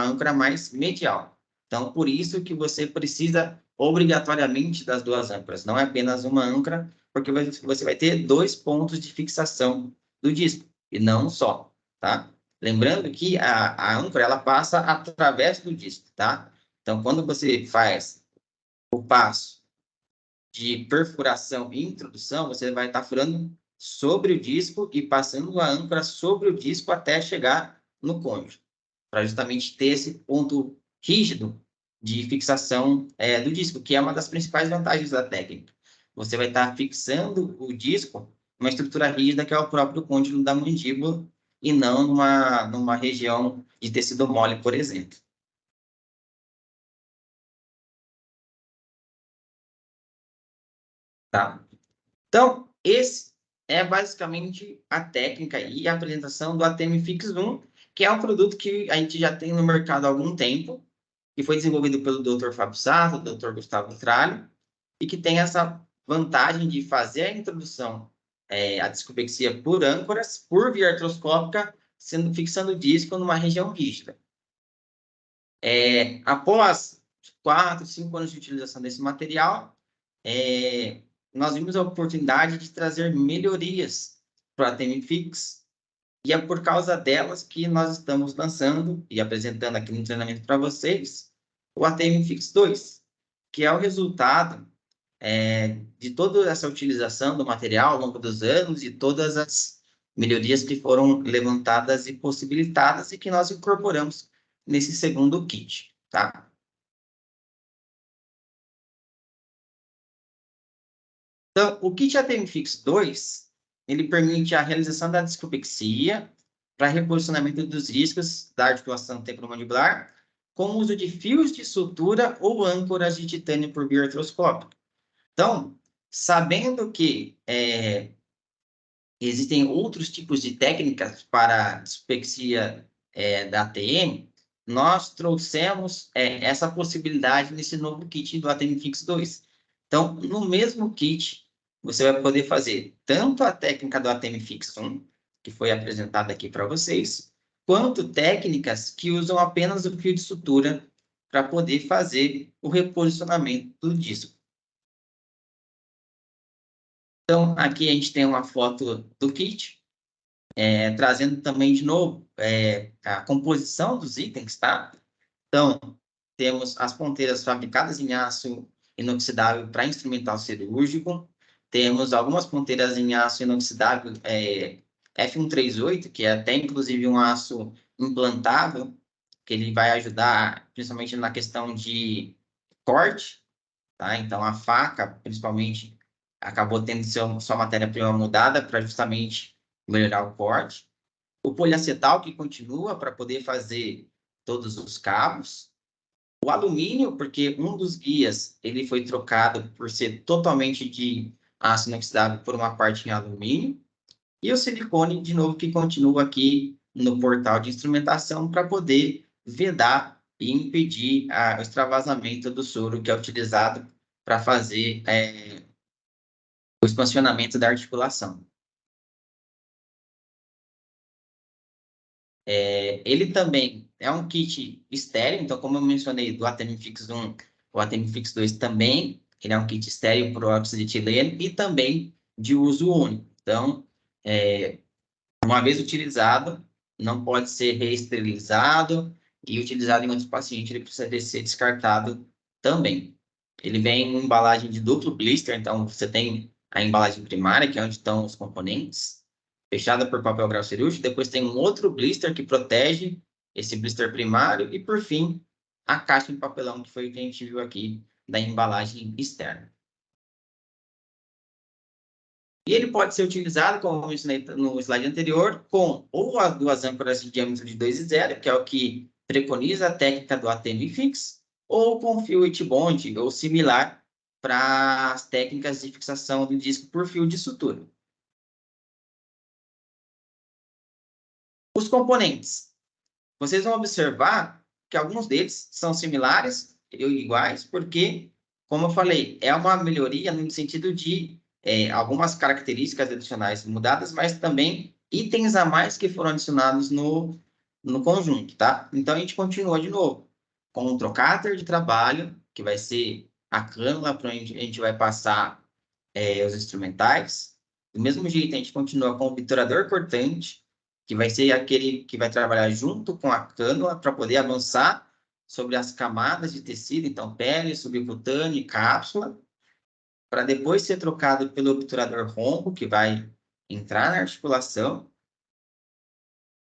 âncora mais medial. Então, por isso que você precisa obrigatoriamente das duas âncoras, não é apenas uma âncora, porque você vai ter 2 pontos de fixação do disco, e não um só, tá? Lembrando que a âncora ela passa através do disco, tá? Então, quando você faz o passo de perfuração e introdução, você vai estar furando sobre o disco e passando a âncora sobre o disco até chegar no côndilo, para justamente ter esse ponto rígido de fixação do disco, que é uma das principais vantagens da técnica. Você vai estar fixando o disco numa estrutura rígida que é o próprio côndilo da mandíbula e não numa região de tecido mole, por exemplo. Tá? Então, esse é basicamente a técnica e a apresentação do ATM Fix 1, que é um produto que a gente já tem no mercado há algum tempo, que foi desenvolvido pelo Dr. Fábio Sato, Dr. Gustavo Tralho, e que tem essa vantagem de fazer a introdução à discopexia por âncoras, por via artroscópica, fixando o disco numa região rígida. Após 4, 5 anos de utilização desse material, nós vimos a oportunidade de trazer melhorias para a ATM Fix, e é por causa delas que nós estamos lançando e apresentando aqui no treinamento para vocês o ATM Fix 2, que é o resultado de toda essa utilização do material ao longo dos anos e todas as melhorias que foram levantadas e possibilitadas e que nós incorporamos nesse segundo kit, tá? Então, o kit ATM Fix 2, ele permite a realização da discopexia para reposicionamento dos riscos da articulação temporomandibular com o uso de fios de sutura ou âncoras de titânio por via artroscópica. Então, sabendo que existem outros tipos de técnicas para discopexia da ATM, nós trouxemos essa possibilidade nesse novo kit do ATM Fix 2. Então, no mesmo kit, você vai poder fazer tanto a técnica do ATM Fix 1, que foi apresentada aqui para vocês, quanto técnicas que usam apenas o fio de sutura para poder fazer o reposicionamento do disco. Então, aqui a gente tem uma foto do kit, trazendo também de novo a composição dos itens, tá? Então, temos as ponteiras fabricadas em aço inoxidável para instrumental cirúrgico, temos algumas ponteiras em aço inoxidável F138, que é até inclusive um aço implantável, que ele vai ajudar principalmente na questão de corte, tá? Então, a faca, principalmente, acabou tendo sua matéria-prima mudada para justamente melhorar o corte. O poliacetal, que continua para poder fazer todos os cabos. O alumínio, porque um dos guias ele foi trocado por ser totalmente de aço inoxidável por uma parte em alumínio. E o silicone, de novo, que continua aqui no portal de instrumentação para poder vedar e impedir o extravasamento do soro que é utilizado para fazer o expansionamento da articulação. Ele também é um kit estéreo, então, como eu mencionei do ATM Fix 1, o ATM Fix 2 também, ele é um kit estéreo por óxido de etileno e também de uso único. Então, uma vez utilizado, não pode ser reesterilizado e utilizado em outros pacientes, ele precisa ser descartado também. Ele vem em embalagem de duplo blister, então você tem a embalagem primária, que é onde estão os componentes, fechada por papel grau cirúrgico, depois tem um outro blister que protege esse blister primário, e por fim, a caixa em papelão, que foi o que a gente viu aqui da embalagem externa. E ele pode ser utilizado, como eu mencionei no slide anterior, com ou as duas âncoras de diâmetro de 2,0, que é o que preconiza a técnica do ATM Fix, ou com fio It-Bond, ou similar, para as técnicas de fixação do disco por fio de sutura. Os componentes. Vocês vão observar que alguns deles são similares ou iguais, porque, como eu falei, é uma melhoria no sentido de algumas características adicionais mudadas, mas também itens a mais que foram adicionados no conjunto, tá? Então, a gente continua de novo com um trocáter de trabalho, que vai ser a cânula para onde a gente vai passar os instrumentais. Do mesmo jeito, a gente continua com o obturador cortante, que vai ser aquele que vai trabalhar junto com a cânula para poder avançar sobre as camadas de tecido, então pele, subcutâneo e cápsula, para depois ser trocado pelo obturador rombo, que vai entrar na articulação.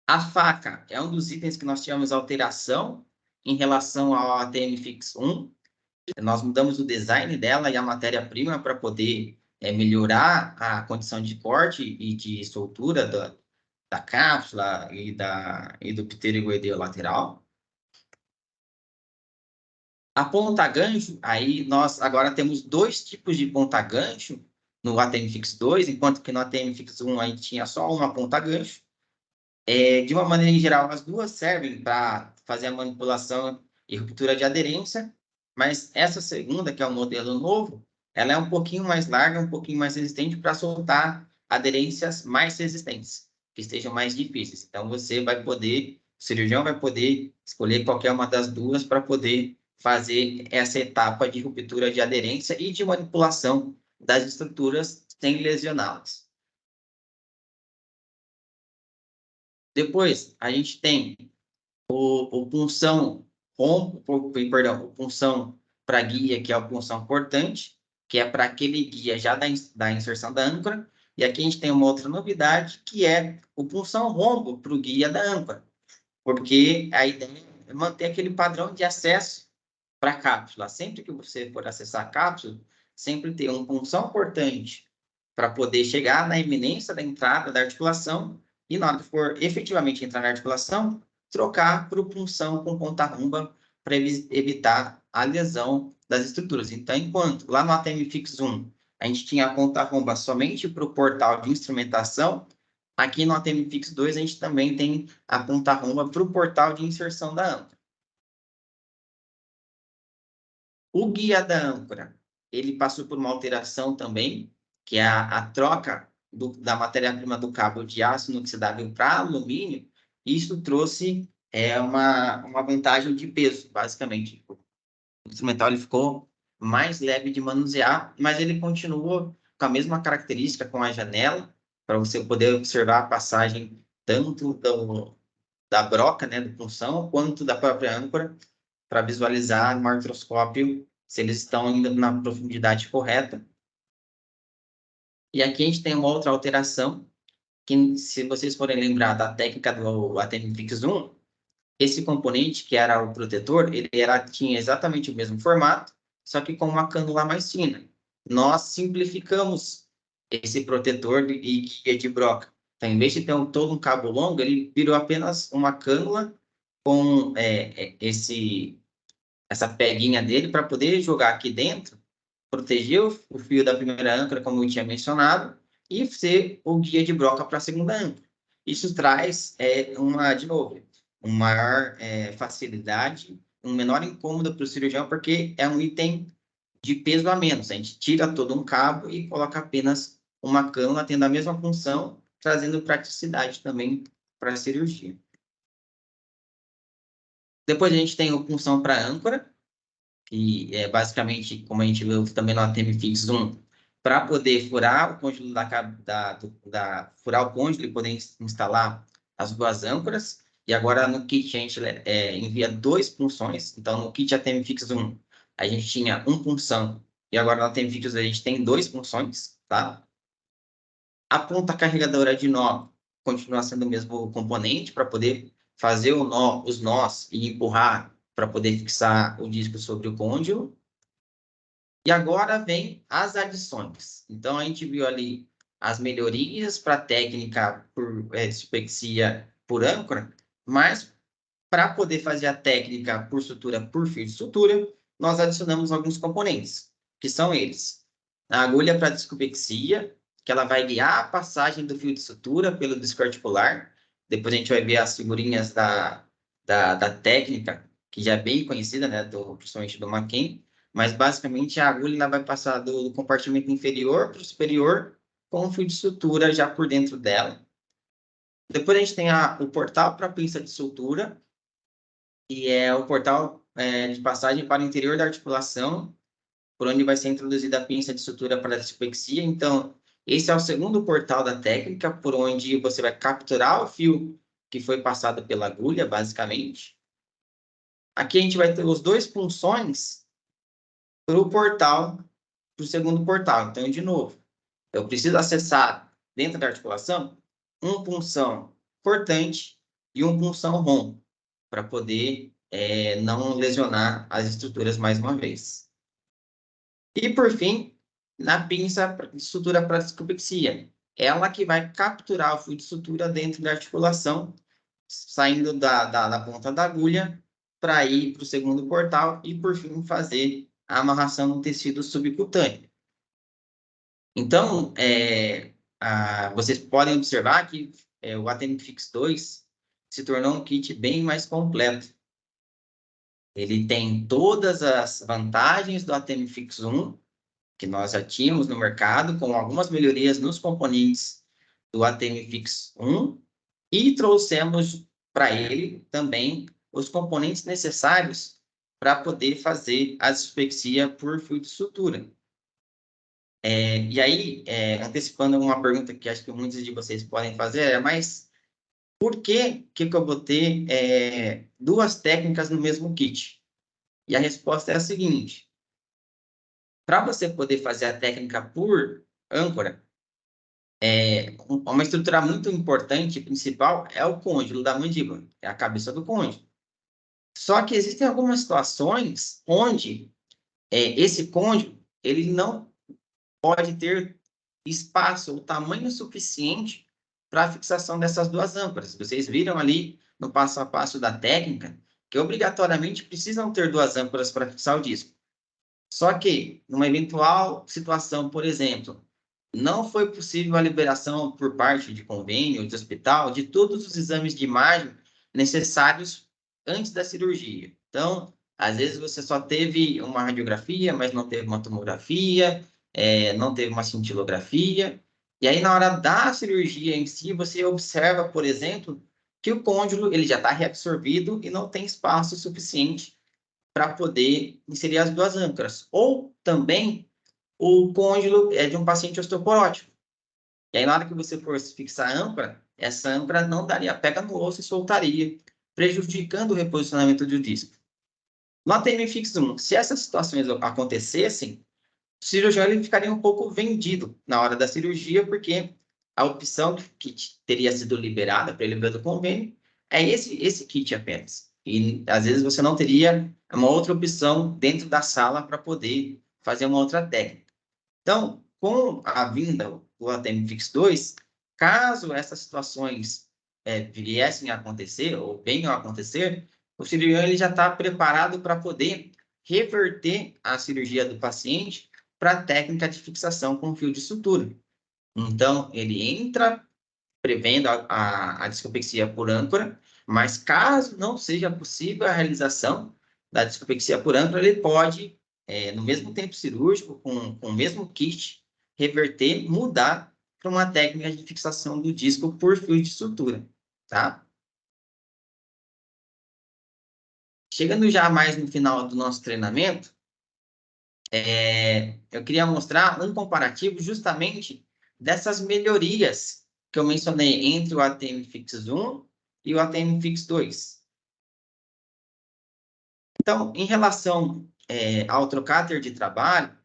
A faca é um dos itens que nós tivemos alteração em relação ao ATM Fix 1. Nós mudamos o design dela e a matéria-prima para poder melhorar a condição de corte e de soltura da cápsula e do pterygoideu lateral. A ponta-gancho, aí nós agora temos dois tipos de ponta-gancho no ATM Fix 2, enquanto que no ATM Fix 1 a gente tinha só uma ponta-gancho. De uma maneira em geral, as duas servem para fazer a manipulação e ruptura de aderência, mas essa segunda, que é o modelo novo, ela é um pouquinho mais larga, um pouquinho mais resistente para soltar aderências mais resistentes, que estejam mais difíceis. Então, você vai poder, o cirurgião vai poder escolher qualquer uma das duas para poder fazer essa etapa de ruptura de aderência e de manipulação das estruturas sem lesioná-las. Depois, a gente tem o punção o punção para guia, que é o punção portante, que é para aquele guia já da inserção da âncora. E aqui a gente tem uma outra novidade, que é o punção rombo para o guia da âncora, porque a ideia é manter aquele padrão de acesso para a cápsula. Sempre que você for acessar a cápsula, sempre ter um punção portante para poder chegar na iminência da entrada da articulação e, na hora que for efetivamente entrar na articulação, trocar para o punção com ponta-rumba para evitar a lesão das estruturas. Então, enquanto lá no ATM Fix 1 a gente tinha a ponta-rumba somente para o portal de instrumentação, aqui no ATM Fix 2 a gente também tem a ponta-rumba para o portal de inserção da âncora. O guia da âncora, ele passou por uma alteração também, que é a troca da matéria-prima do cabo de aço inoxidável para alumínio. Isso trouxe uma vantagem de peso, basicamente. O instrumental ele ficou mais leve de manusear, mas ele continua com a mesma característica, com a janela, para você poder observar a passagem tanto da broca, né, do punção, quanto da própria âncora, para visualizar no artroscópio se eles estão indo na profundidade correta. E aqui a gente tem uma outra alteração, que se vocês forem lembrar da técnica do ATM Fix 1, esse componente, que era o protetor, ele tinha exatamente o mesmo formato, só que com uma cânula mais fina. Nós simplificamos esse protetor e guia de broca. Então, em vez de ter todo um cabo longo, ele virou apenas uma cânula com essa peguinha dele para poder jogar aqui dentro, proteger o fio da primeira âncora, como eu tinha mencionado, e ser o guia de broca para a segunda âncora. Isso traz, de novo, uma maior facilidade, um menor incômodo para o cirurgião, porque é um item de peso a menos. A gente tira todo um cabo e coloca apenas uma cânula, tendo a mesma função, trazendo praticidade também para a cirurgia. Depois a gente tem a punção para âncora, que é basicamente, como a gente viu também no ATM Fix 1, para poder furar o côndilo furar o côndilo e poder instalar as duas âncoras. E agora no kit a gente envia 2 punções. Então no kit ATM Fix 1 a gente tinha 1 punção e agora no ATM Fix a gente tem 2 punções, tá? A ponta carregadora de nó continua sendo o mesmo componente para poder fazer os nós e empurrar para poder fixar o disco sobre o côndilo. E agora vem as adições. Então, a gente viu ali as melhorias para a técnica por dispexia por âncora, mas para poder fazer a técnica por sutura por fio de sutura, nós adicionamos alguns componentes, que são eles. A agulha para discopexia, que ela vai guiar a passagem do fio de sutura pelo disco articular. Depois a gente vai ver as figurinhas da técnica, que já é bem conhecida, né, principalmente do Macken. Mas, basicamente, a agulha ela vai passar do compartimento inferior para o superior com o fio de sutura já por dentro dela. Depois a gente tem o portal para a pinça de sutura, que é o portal de passagem para o interior da articulação, por onde vai ser introduzida a pinça de sutura para a dispexia. Então, esse é o segundo portal da técnica, por onde você vai capturar o fio que foi passado pela agulha, basicamente. Aqui a gente vai ter os 2 punções para o portal, para o segundo portal. Então, de novo, eu preciso acessar dentro da articulação um punção cortante e um punção rombo, para poder não lesionar as estruturas mais uma vez. E, por fim, na pinça de sutura para discopexia, ela que vai capturar o fio de sutura dentro da articulação, saindo da ponta da agulha para ir para o segundo portal e, por fim, fazer a amarração no tecido subcutâneo. Então, vocês podem observar que o ATM Fix 2 se tornou um kit bem mais completo. Ele tem todas as vantagens do ATM Fix 1, que nós já tínhamos no mercado, com algumas melhorias nos componentes do ATM Fix 1, e trouxemos para ele também os componentes necessários para poder fazer a dispexia por fio de sutura. E aí, antecipando uma pergunta que acho que muitos de vocês podem fazer, mas por que eu vou ter 2 técnicas no mesmo kit? E a resposta é a seguinte: para você poder fazer a técnica por âncora, uma estrutura muito importante, principal, é o côndilo da mandíbula, é a cabeça do côndilo. Só que existem algumas situações onde esse côndilo ele não pode ter espaço ou tamanho suficiente para a fixação dessas 2 âncoras. Vocês viram ali no passo a passo da técnica que obrigatoriamente precisam ter 2 âncoras para fixar o disco. Só que, numa eventual situação, por exemplo, não foi possível a liberação por parte de convênio, de hospital, de todos os exames de imagem necessários antes da cirurgia. Então, às vezes você só teve uma radiografia, mas não teve uma tomografia, não teve uma cintilografia. E aí, na hora da cirurgia em si, você observa, por exemplo, que o côndilo ele já está reabsorvido e não tem espaço suficiente para poder inserir as 2 âncoras. Ou também o côndilo é de um paciente osteoporótico. E aí, na hora que você for fixar a âncora, essa âncora não daria pega no osso e soltaria, prejudicando o reposicionamento do disco. No ATM Fix 1, se essas situações acontecessem, o cirurgião ele ficaria um pouco vendido na hora da cirurgia, porque a opção que teria sido liberada para ele pelo convênio é esse kit apenas. E, às vezes, você não teria uma outra opção dentro da sala para poder fazer uma outra técnica. Então, com a vinda do ATM Fix 2, caso essas situações viessem a acontecer, ou venham a acontecer, o cirurgião ele já está preparado para poder reverter a cirurgia do paciente para a técnica de fixação com fio de sutura. Então, ele entra prevendo a discopexia por âncora, mas caso não seja possível a realização da discopexia por âncora, ele pode, no mesmo tempo cirúrgico, com o mesmo kit, reverter, mudar para uma técnica de fixação do disco por fio de sutura, tá? Chegando já mais no final do nosso treinamento, eu queria mostrar um comparativo justamente dessas melhorias que eu mencionei entre o ATM Fix 1 e o ATM Fix 2. Então, em relação ao trocater de trabalho,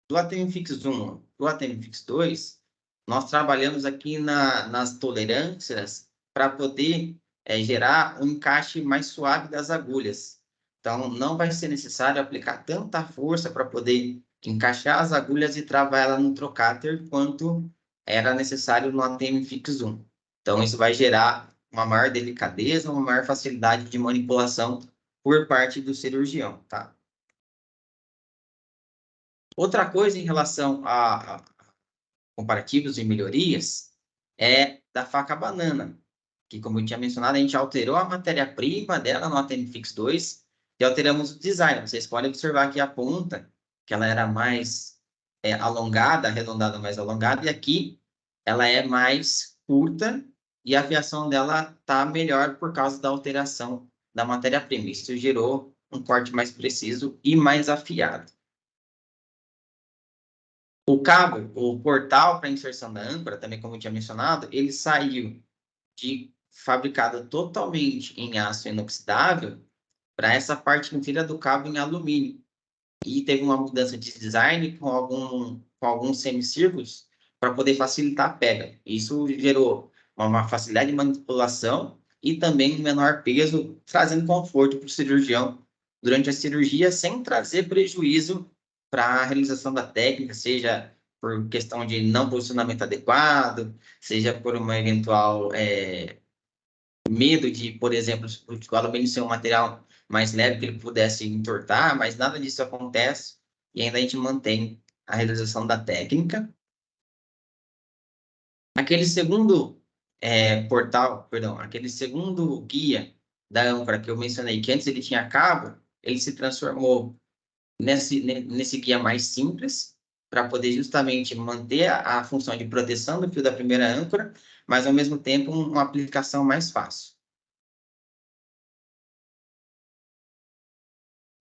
do ATM Fix 1 para o ATM Fix 2, nós trabalhamos aqui nas tolerâncias para poder gerar um encaixe mais suave das agulhas. Então, não vai ser necessário aplicar tanta força para poder encaixar as agulhas e travar ela no trocater quanto era necessário no ATM Fix 1. Então, isso vai gerar uma maior delicadeza, uma maior facilidade de manipulação por parte do cirurgião, tá? Outra coisa em relação a comparativos e melhorias é da faca banana, que, como eu tinha mencionado, a gente alterou a matéria-prima dela no ATM Fix 2 e alteramos o design. Vocês podem observar aqui a ponta, que ela era mais alongada, arredondada, mais alongada, e aqui ela é mais curta e a afiação dela está melhor por causa da alteração da matéria-prima. Isso gerou um corte mais preciso e mais afiado. O cabo, o portal para inserção da âncora, também como eu tinha mencionado, ele saiu de fabricado totalmente em aço inoxidável para essa parte inteira do cabo em alumínio. E teve uma mudança de design com alguns semicírculos para poder facilitar a pega. Isso gerou uma facilidade de manipulação e também um menor peso, trazendo conforto para o cirurgião durante a cirurgia, sem trazer prejuízo para a realização da técnica, seja por questão de não posicionamento adequado, seja por uma eventual medo de, por exemplo, o alumínio ser um material mais leve que ele pudesse entortar, mas nada disso acontece e ainda a gente mantém a realização da técnica. Aquele segundo aquele segundo guia da âncora que eu mencionei, que antes ele tinha cabo, ele se transformou nesse guia mais simples, para poder justamente manter a função de proteção do fio da primeira âncora, mas ao mesmo tempo uma aplicação mais fácil.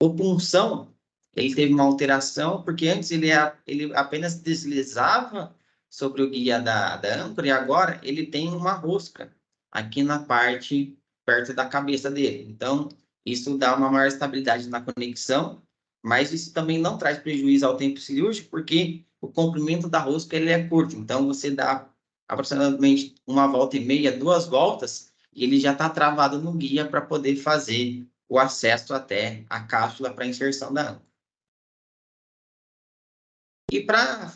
O punção, ele teve uma alteração, porque antes ele apenas deslizava sobre o guia da âncora, e agora ele tem uma rosca aqui na parte perto da cabeça dele. Então, isso dá uma maior estabilidade na conexão, mas isso também não traz prejuízo ao tempo cirúrgico, porque o comprimento da rosca ele é curto. Então, você dá aproximadamente 1,5 volta, 2 voltas, e ele já está travado no guia para poder fazer o acesso até a cápsula para inserção da âncora. E para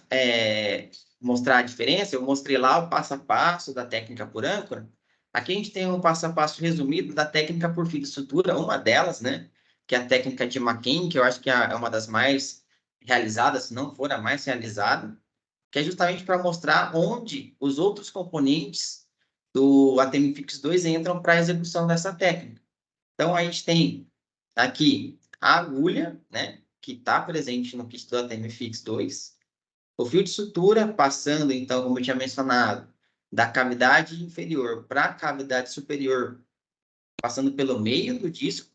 mostrar a diferença, eu mostrei lá o passo a passo da técnica por âncora. Aqui a gente tem um passo a passo resumido da técnica por fio de sutura, uma delas, né, que é a técnica de McKean, que eu acho que é uma das mais realizadas, se não for a mais realizada, que é justamente para mostrar onde os outros componentes do ATM Fix 2 entram para a execução dessa técnica. Então, a gente tem aqui a agulha, né, que está presente no kit do ATM Fix 2. O fio de sutura passando, então, como eu tinha mencionado, da cavidade inferior para a cavidade superior, passando pelo meio do disco.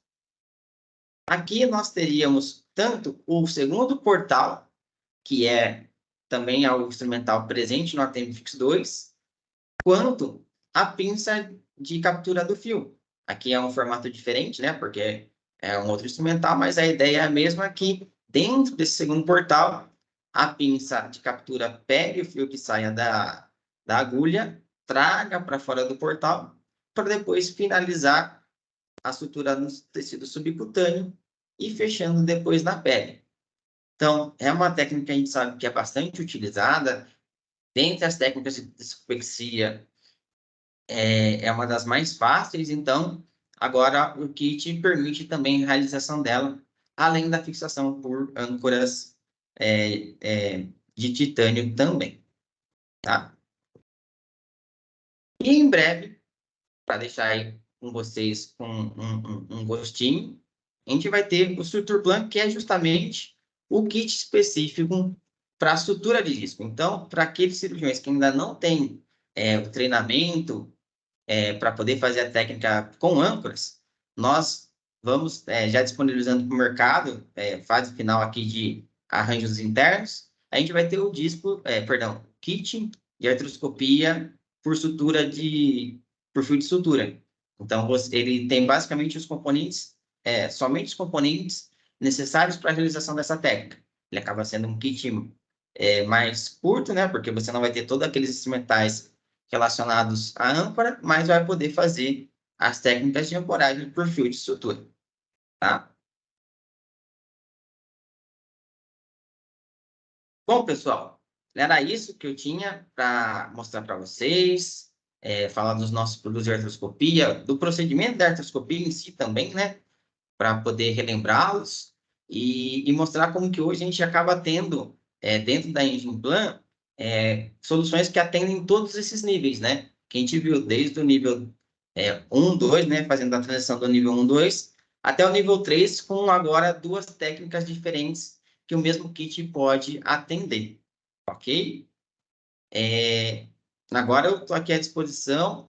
Aqui nós teríamos tanto o segundo portal, que é também o instrumental presente no ATM Fix 2, quanto a pinça de captura do fio. Aqui é um formato diferente, né? Porque é um outro instrumental, mas a ideia é a mesma, que dentro desse segundo portal, a pinça de captura pegue o fio que saia da agulha, traga para fora do portal, para depois finalizar a sutura no tecido subcutâneo e fechando depois na pele. Então, é uma técnica que a gente sabe que é bastante utilizada. Dentre as técnicas de discopexia, é uma das mais fáceis, então, agora o kit permite também a realização dela, além da fixação por âncoras de titânio também, tá? E em breve, para deixar aí com vocês com um gostinho, a gente vai ter o Suturplan, que é justamente o kit específico para a sutura de disco. Então, para aqueles cirurgiões que ainda não têm o treinamento para poder fazer a técnica com âncoras, nós vamos já disponibilizando para o mercado, fase final aqui de arranjos internos, a gente vai ter o kit de artroscopia por fio de sutura. Então, ele tem basicamente os componentes, somente os componentes necessários para a realização dessa técnica. Ele acaba sendo um kit mais curto, né? Porque você não vai ter todos aqueles instrumentais relacionados à âncora, mas vai poder fazer as técnicas de ancoragem por fio de sutura, tá? Bom, pessoal, era isso que eu tinha para mostrar para vocês, falar dos nossos produtos de artroscopia, do procedimento da artroscopia em si também, né? Para poder relembrá-los e mostrar como que hoje a gente acaba tendo, dentro da Engine Plan, soluções que atendem todos esses níveis, né? Que a gente viu desde o nível 1, 2, né? Fazendo a transição do nível 1, 2, até o nível 3, com agora 2 técnicas diferentes que o mesmo kit pode atender, ok? Agora eu estou aqui à disposição